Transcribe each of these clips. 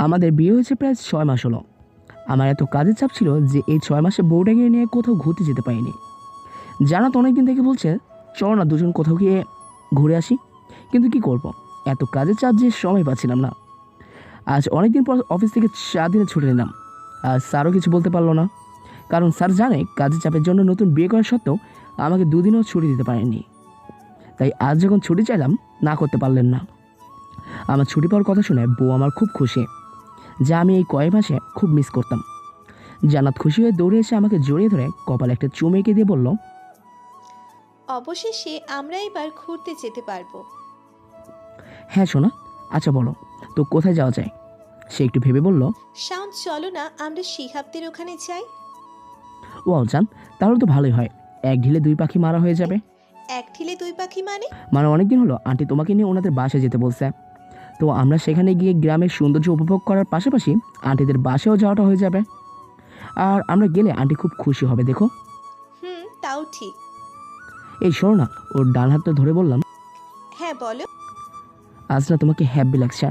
আমাদের বিয়ে হয়েছে প্রায় 6 মাস হলো। আমার এত কাজের চাপ ছিল যে এই 6 মাসে বউটাকে নিয়ে কোথাও ঘুরতে যেতে পারিনি। জানাত অনেকদিন থেকে বলছে চল না দুজন কোথাও গিয়ে ঘুরে আসি, কিন্তু কি করব, এত কাজের চাপ যে সময় পাচ্ছিলাম না। আজ অনেকদিন পর অফিস থেকে 4 দিনের ছুটি নিলাম। আর স্যারও কিছু বলতে পারলো না, কারণ স্যার জানে কাজের চাপের জন্য নতুন বিয়ে করা সত্ত্বেও আমাকে 2 দিনও ছুটি দিতে পারেননি। তাই আজ যখন ছুটি চাইলাম না করতে পারলেন না। আমার ছুটি পাওয়ার কথা শুনে বউ আমার খুব খুশি, যা আমি এই কয়েক মাসে খুব মিস করতাম। জান্নাত খুশি হয়ে দৌড়ে এসে আমাকে জড়িয়ে ধরে কপালে একটা চুমু এঁকে দিয়ে বলল, অবশেষে আমরা এবার ঘুরতে যেতে পারবো। হ্যাঁ সোনা, আচ্ছা বলো তো কোথায় যাওয়া যায়। সে একটু ভেবে বলল, শাওন, চলো না আমরা শিহাবদের ওখানে যাই। ও জান, তাহলে তো ভালোই হয়, এক ঢিলে 2 পাখি মারা হয়ে যাবে। এক ঢিলে দুই পাখি মানে? মানে অনেকদিন হলো আন্টি তোমাকে নিয়ে ওনাদের বাসায় যেতে বলছে, তো আমরা সেখানে গিয়ে গ্রামের সৌন্দর্য উপভোগ করার পাশাপাশি আন্টিদের বাসায়ও যাওয়াটা হয়ে যাবে। আর আমরা গেলে আন্টি খুব খুশি হবে দেখো। তাও ঠিক। এই শোনো না, ওর ডান হাতটা ধরে বললাম, হ্যাঁ বলো। আজ না তোমাকে হ্যাপি লাগছে।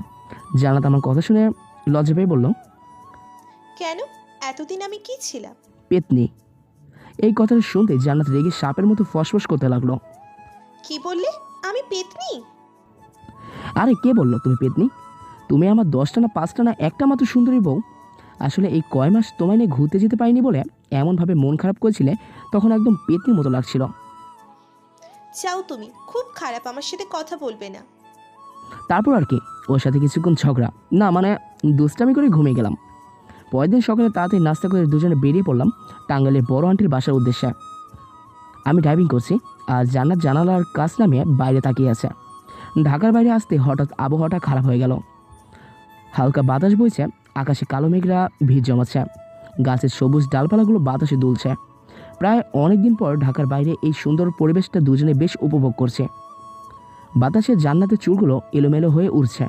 জান্নাত আমার কথা শুনে লজ্জা পেয়ে বলল, কেন? এতদিন আমি কি ছিলাম? পেতনি। এই কথাটা শুনতে জান্নাত রেগে সাপের মতো ফসফস করতে লাগলো। কি বললে? আমি পেতনি? আরে কে বললো তুমি পেতনি? তুমি আমার 10টা না 5টা না একটা মাত্র সুন্দরী বউ। আসলে এই কয় মাস তোমায় নিয়ে ঘুরতে যেতে পারিনি বলে এমনভাবে মন খারাপ করেছিলে, তখন একদম পেতনির মতো লাগছিল। চাও তুমি খুব খারাপ, আমার সাথে কথা বলবে না। তারপর আর কি, ওর সাথে কিছুক্ষণ ঝগড়া, না মানে দুষ্টামি করে ঘুমিয়ে গেলাম। পরের দিন সকালে তাড়াতাড়ি নাস্তা করে দুজনে বেরিয়ে পড়লাম টাঙ্গাইলের বড় আন্টির বাসার উদ্দেশ্যে। আমি ড্রাইভিং করছি আর জান্নাত জানালার কাছ নামিয়ে বাইরে তাকিয়ে আছে। ঢাকার বাইরে আসতে হঠাৎ আবহাওয়াটা খারাপ হয়ে গেল। হালকা বাতাস বইছে, আকাশে কালো মেঘরা ভিড় জমাচ্ছে, গাছের সবুজ ডালপালাগুলো বাতাসে দুলছে। প্রায় অনেক দিন পর ঢাকার বাইরে এই সুন্দর পরিবেশটা দুজনে বেশ উপভোগ করছে। বাতাসে জান্নাতের চুলগুলো এলোমেলো হয়ে উড়ছে।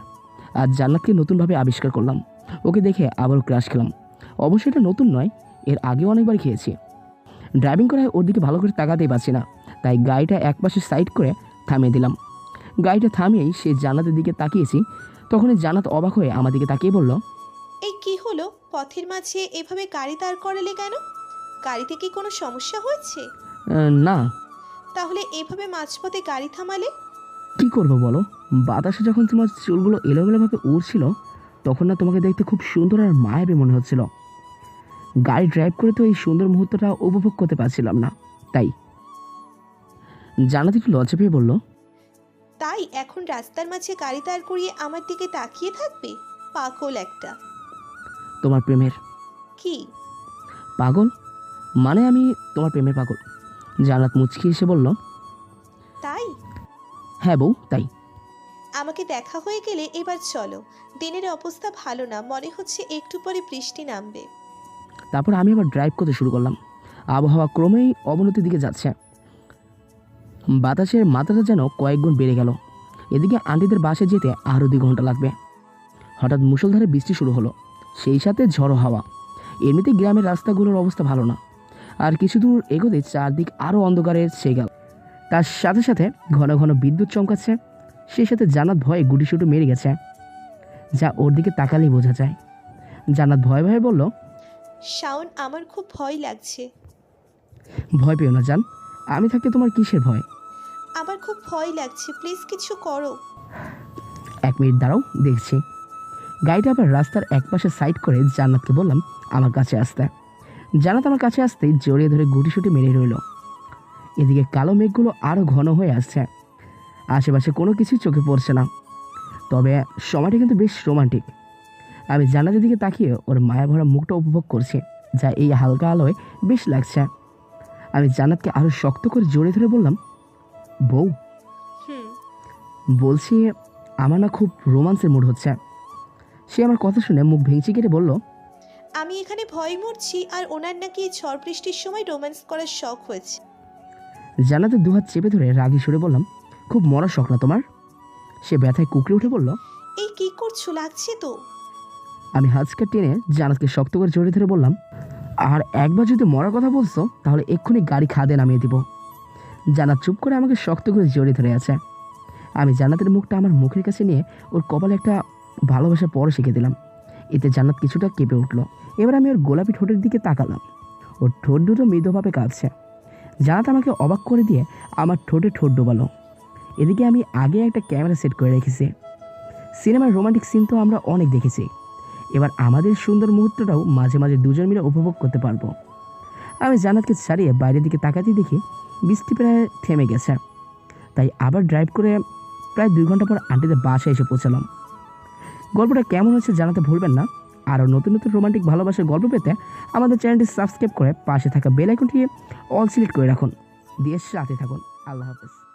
আর জান্নাতকে নতুনভাবে আবিষ্কার করলাম। ওকে দেখে আবারও ক্রাশ খেলাম। অবশ্যই এটা নতুন নয়, এর আগেও অনেকবার খেয়েছি। ড্রাইভিং করায় ওর দিকে ভালো করে তাকাতেই পারছি না, তাই গাড়িটা একপাশে সাইড করে থামিয়ে দিলাম। গাড়িটা থামিয়েই সে জান্নাতের দিকে তাকিয়েছি, তখনই জান্নাত অবাক হয়ে আমার দিকে তাকিয়ে বলল, এই কি হলো? পথের মাঝে এভাবে গাড়ি দাঁড় করালে কেন? গাড়িতে কি কোনো সমস্যা হয়েছে? না। তাহলে এভাবে মাঝপথে গাড়ি থামালে? কি করবো বলো, বাতাসে যখন তোমার চুলগুলো এলোমেলোভাবে উড়ছিল, তখন না তোমাকে দেখতে খুব সুন্দর আর মায়াবী মনে হচ্ছিল। গাড়ি ড্রাইভ করে তো এই সুন্দর মুহূর্তটা উপভোগ করতে পারছিলাম না, তাই। জান্নাত একটু লজ্জা পেয়ে বলল, তাই এখন রাস্তার মাঝে গাড়ি দাঁড় করিয়ে আমার দিকে তাকিয়ে থাকবে? পাগল একটা। তোমার প্রেমের কি? পাগল? মানে আমি তোমার প্রেমের পাগল। জান্নাত মুচকি এসে বলল, তাই? হ্যাঁ বউ, তাই। আমাকে দেখা হয়ে গেলে এবার চলো। দিনের অবস্থা ভালো না, মনে হচ্ছে একটু পরে বৃষ্টি নামবে। তারপর আমি আবার ড্রাইভ করতে শুরু করলাম। আবহাওয়া ক্রমেই অবনতির দিকে যাচ্ছে। বাতাসের মাত্রাটা যেন কয়েক গুণ বেড়ে গেল। এদিকে আন্টিদের বাসায় যেতে আরও 2 ঘন্টা লাগবে। হঠাৎ মুষলধারে বৃষ্টি শুরু হলো, সেই সাথে ঝড়ো হাওয়া। এমনিতে গ্রামের রাস্তাগুলোর অবস্থা ভালো না, আর কিছু দূর এগোতে চারদিক আরও অন্ধকারের ছেয়ে গেল। তার সাথে সাথে ঘন ঘন বিদ্যুৎ চমকাচ্ছে। সেই সাথে জান্নাত ভয়ে গুটিসুটি মেরে গেছে, যা ওর দিকে তাকালেই বোঝা যায়। জান্নাত ভয়ে ভয়ে বলল, শাওন, আমার খুব ভয় লাগছে। ভয় পেও না জান, আমি থাকতে তোমার কিসের ভয়। আমার খুব ভয় লাগছে, প্লিজ কিছু করো। 1 মিনিট দাঁড়াও, দেখছি। গাড়িটা আবার রাস্তার একপাশে সাইড করে জান্নাতকে বললাম আমার কাছে আসতে। জান্নাত আমার কাছে আসতেই জড়িয়ে ধরে গুটিসুটি মেরে রইল। এদিকে কালো মেঘগুলো আরও ঘন হয়ে আসছে। আশেপাশে কোনো কিছুই চোখে পড়ছে না, তবে সময়টা কিন্তু বেশ রোমান্টিক। আমি জান্নাতের দিকে তাকিয়ে ওর মায়া ভরা মুখটা উপভোগ করছি, যা এই হালকা আলোয় বেশ লাগছে। আমি জান্নাতকে আরও শক্ত করে জড়িয়ে ধরে বললাম, বউ, হুম। বলছি আমার না খুব রোমান্সের মুড হচ্ছে। সে আমার কথা শুনে মুখ ভেঙচি কেটে বলল, আমি এখানে ভয় মরছি, আর ওনার নাকি ঝড় বৃষ্টির সময় রোম্যান্স করার শখ হয়েছে। জান্নাতের 2 হাত চেপে ধরে রাগী সুরে বললাম, খুব মরার শখ না তোমার? সে ব্যথায় কুকড়ে উঠে বলল, এই কি করছো? লাগছে তো। আমি হাঁচকা টেনে জান্নাতকে শক্ত করে জড়িয়ে ধরে বললাম, আর একবার যদি মরার কথা বলছো তাহলে এক্ষুনি গাড়ি খাদে নামিয়ে দিব। জান্নাত চুপ করে আমাকে শক্ত করে জড়িয়ে ধরে আছে। আমি জান্নাতের মুখটা আমার মুখের কাছে নিয়ে ওর কপালে একটা ভালোবাসা পরশ শিখে দিলাম। এতে জান্নাত কিছুটা কেঁপে উঠল। এবার আমি ওর গোলাপি ঠোঁটের দিকে তাকালাম। ওর ঠোঁট দুটো মৃদুভাবে কাঁপছে। জান্নাত আমাকে অবাক করে দিয়ে আমার ঠোঁটে ঠোঁট ডোবালো। এদিকে আমি আগে একটা ক্যামেরা সেট করে রেখেছি। সিনেমার রোমান্টিক সিন তো আমরা অনেক দেখেছি, এবার আমাদের সুন্দর মুহূর্তটাও মাঝে মাঝে দুজন মিলে উপভোগ করতে পারবো। আমি জান্নাতকে ছাড়িয়ে বাইরের দিকে তাকাতে দেখি বৃষ্টি প্রায় থেমে গেছে। তাই আবার ড্রাইভ করে প্রায় 2 ঘন্টা পর আন্টিদের বাসায় এসে পৌঁছালাম। গল্পটা কেমন হচ্ছে জানাতে ভুলবেন না। আরও নতুন নতুন রোমান্টিক ভালোবাসার গল্প পেতে আমাদের চ্যানেলটি সাবস্ক্রাইব করে পাশে থাকা বেল আইকনটি অল সিলেক্ট করে রাখুন। দিয়ে সাথে থাকুন। আল্লাহ হাফেজ।